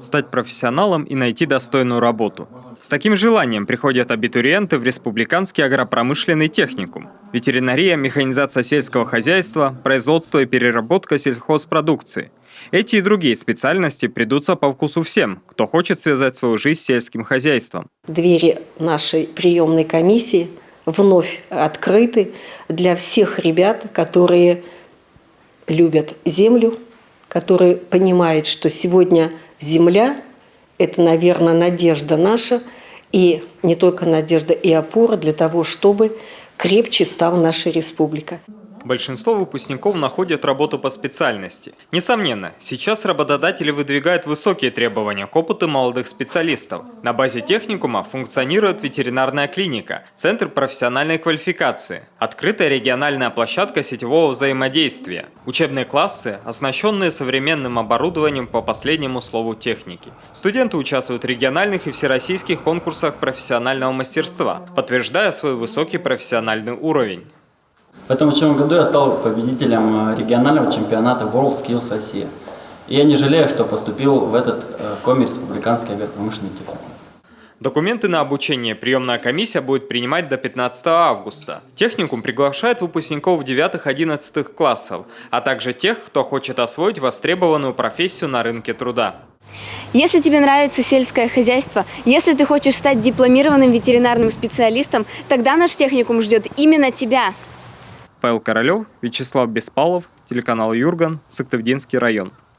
стать профессионалом и найти достойную работу. С таким желанием приходят абитуриенты в Республиканский агропромышленный техникум. Ветеринария, механизация сельского хозяйства, производство и переработка сельхозпродукции. Эти и другие специальности придутся по вкусу всем, кто хочет связать свою жизнь с сельским хозяйством. Двери нашей приемной комиссии вновь открыты для всех ребят, которые любят землю, которые понимают, что сегодня земля – это, наверное, надежда наша, и не только надежда, и опора для того, чтобы крепче стала наша республика. Большинство выпускников находят работу по специальности. Несомненно, сейчас работодатели выдвигают высокие требования к опыту молодых специалистов. На базе техникума функционирует ветеринарная клиника, центр профессиональной квалификации, открытая региональная площадка сетевого взаимодействия, учебные классы, оснащенные современным оборудованием по последнему слову техники. Студенты участвуют в региональных и всероссийских конкурсах профессионального мастерства, подтверждая свой высокий профессиональный уровень. В этом учебном году я стал победителем регионального чемпионата WorldSkills Россия. И я не жалею, что поступил в этот Коми республиканский агропромышленный техникум. Документы на обучение приемная комиссия будет принимать до 15 августа. Техникум приглашает выпускников 9-11 классов, а также тех, кто хочет освоить востребованную профессию на рынке труда. Если тебе нравится сельское хозяйство, если ты хочешь стать дипломированным ветеринарным специалистом, тогда наш техникум ждет именно тебя. Павел Королев, Вячеслав Беспалов, телеканал Юрган, Сыктывдинский район.